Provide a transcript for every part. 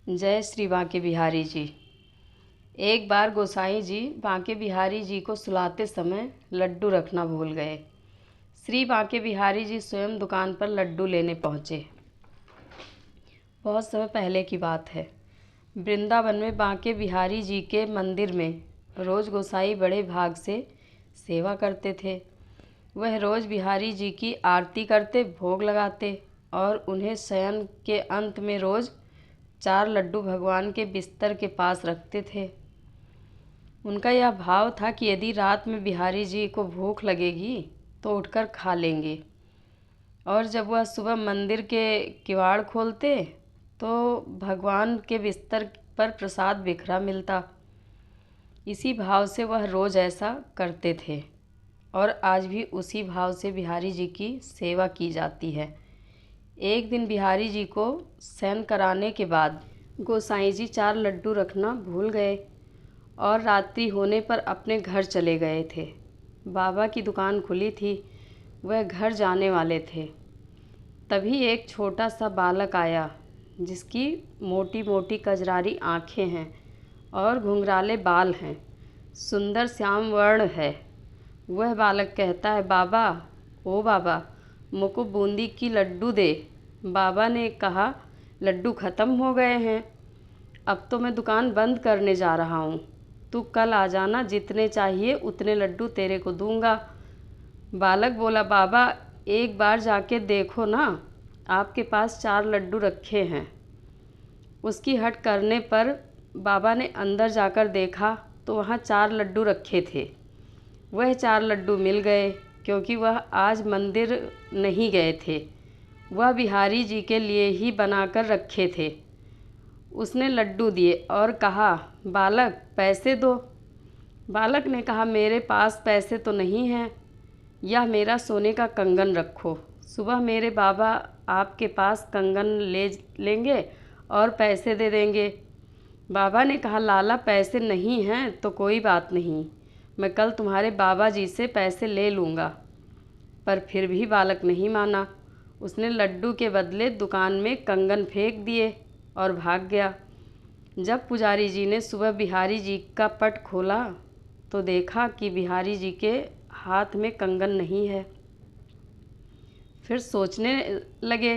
जय श्री बांके बिहारी जी। एक बार गोसाई जी बांके बिहारी जी को सुलाते समय लड्डू रखना भूल गए। श्री बांके बिहारी जी स्वयं दुकान पर लड्डू लेने पहुँचे। बहुत समय पहले की बात है। वृंदावन में बांके बिहारी जी के मंदिर में रोज़ गोसाई बड़े भाग से सेवा करते थे। वह रोज़ बिहारी जी की आरती करते, भोग लगाते और उन्हें शयन के अंत में रोज़ 4 लड्डू भगवान के बिस्तर के पास रखते थे। उनका यह भाव था कि यदि रात में बिहारी जी को भूख लगेगी तो उठकर खा लेंगे, और जब वह सुबह मंदिर के किवाड़ खोलते तो भगवान के बिस्तर पर प्रसाद बिखरा मिलता। इसी भाव से वह रोज़ ऐसा करते थे और आज भी उसी भाव से बिहारी जी की सेवा की जाती है। एक दिन बिहारी जी को शयन कराने के बाद गोसाई जी 4 लड्डू रखना भूल गए और रात्रि होने पर अपने घर चले गए थे। बाबा की दुकान खुली थी, वह घर जाने वाले थे। तभी एक छोटा सा बालक आया जिसकी मोटी मोटी कजरारी आँखें हैं और घुंघराले बाल हैं, सुंदर श्याम वर्ण है। वह बालक कहता है, बाबा, ओ बाबा, मुझको बूंदी की लड्डू दे। बाबा ने कहा, लड्डू ख़त्म हो गए हैं, अब तो मैं दुकान बंद करने जा रहा हूँ। तू कल आ जाना, जितने चाहिए उतने लड्डू तेरे को दूंगा। बालक बोला, बाबा, एक बार जाके देखो ना, आपके पास 4 लड्डू रखे हैं। उसकी हट करने पर बाबा ने अंदर जाकर देखा तो वहाँ 4 लड्डू रखे थे। वह 4 लड्डू मिल गए क्योंकि वह आज मंदिर नहीं गए थे। वह बिहारी जी के लिए ही बनाकर रखे थे। उसने लड्डू दिए और कहा, बालक, पैसे दो। बालक ने कहा, मेरे पास पैसे तो नहीं हैं, यह मेरा सोने का कंगन रखो। सुबह मेरे बाबा आपके पास कंगन ले लेंगे और पैसे दे देंगे। बाबा ने कहा, लाला, पैसे नहीं हैं तो कोई बात नहीं, मैं कल तुम्हारे बाबा जी से पैसे ले लूँगा। पर फिर भी बालक नहीं माना। उसने लड्डू के बदले दुकान में कंगन फेंक दिए और भाग गया। जब पुजारी जी ने सुबह बिहारी जी का पट खोला तो देखा कि बिहारी जी के हाथ में कंगन नहीं है। फिर सोचने लगे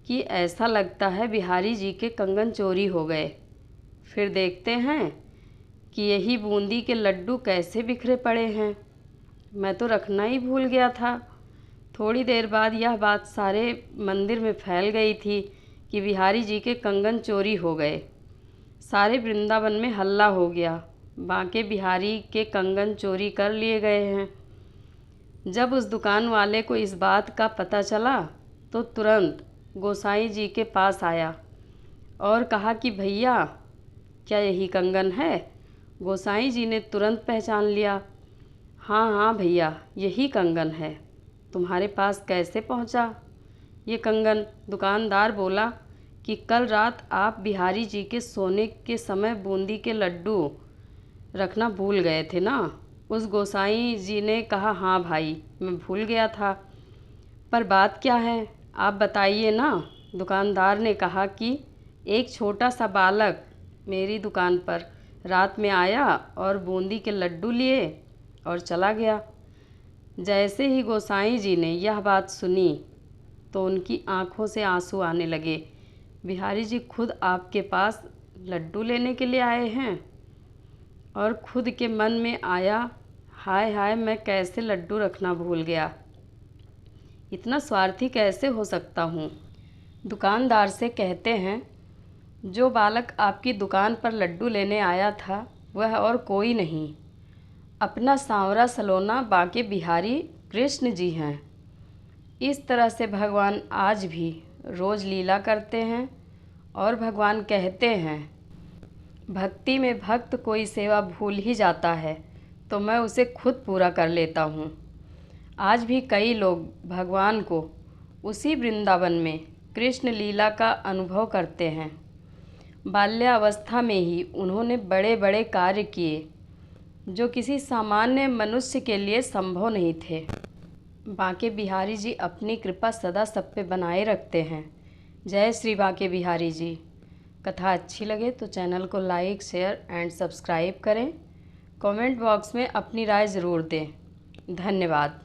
कि ऐसा लगता है बिहारी जी के कंगन चोरी हो गए। फिर देखते हैं कि यही बूंदी के लड्डू कैसे बिखरे पड़े हैं, मैं तो रखना ही भूल गया था। थोड़ी देर बाद यह बात सारे मंदिर में फैल गई थी कि बिहारी जी के कंगन चोरी हो गए। सारे वृंदावन में हल्ला हो गया, बांके बिहारी के कंगन चोरी कर लिए गए हैं। जब उस दुकान वाले को इस बात का पता चला तो तुरंत गोसाई जी के पास आया और कहा कि भैया, क्या यही कंगन है? गोसाई जी ने तुरंत पहचान लिया। हाँ हाँ भैया, यही कंगन है। तुम्हारे पास कैसे पहुंचा ये कंगन? दुकानदार बोला कि कल रात आप बिहारी जी के सोने के समय बूंदी के लड्डू रखना भूल गए थे ना। उस गोसाई जी ने कहा, हाँ भाई, मैं भूल गया था, पर बात क्या है, आप बताइए ना। दुकानदार ने कहा कि एक छोटा सा बालक मेरी दुकान पर रात में आया और बूंदी के लड्डू लिए और चला गया। जैसे ही गोसाई जी ने यह बात सुनी तो उनकी आंखों से आंसू आने लगे। बिहारी जी खुद आपके पास लड्डू लेने के लिए आए हैं? और खुद के मन में आया, हाय हाय, मैं कैसे लड्डू रखना भूल गया, इतना स्वार्थी कैसे हो सकता हूँ। दुकानदार से कहते हैं, जो बालक आपकी दुकान पर लड्डू लेने आया था वह और कोई नहीं, अपना सांवरा सलोना बांके बिहारी कृष्ण जी हैं। इस तरह से भगवान आज भी रोज़ लीला करते हैं और भगवान कहते हैं, भक्ति में भक्त कोई सेवा भूल ही जाता है तो मैं उसे खुद पूरा कर लेता हूँ। आज भी कई लोग भगवान को उसी वृंदावन में कृष्ण लीला का अनुभव करते हैं। बाल्यावस्था में ही उन्होंने बड़े बड़े कार्य किए जो किसी सामान्य मनुष्य के लिए संभव नहीं थे। बांके बिहारी जी अपनी कृपा सदा सब पे बनाए रखते हैं। जय श्री बांके बिहारी जी। कथा अच्छी लगे तो चैनल को लाइक, शेयर एंड सब्सक्राइब करें। कमेंट बॉक्स में अपनी राय ज़रूर दें। धन्यवाद।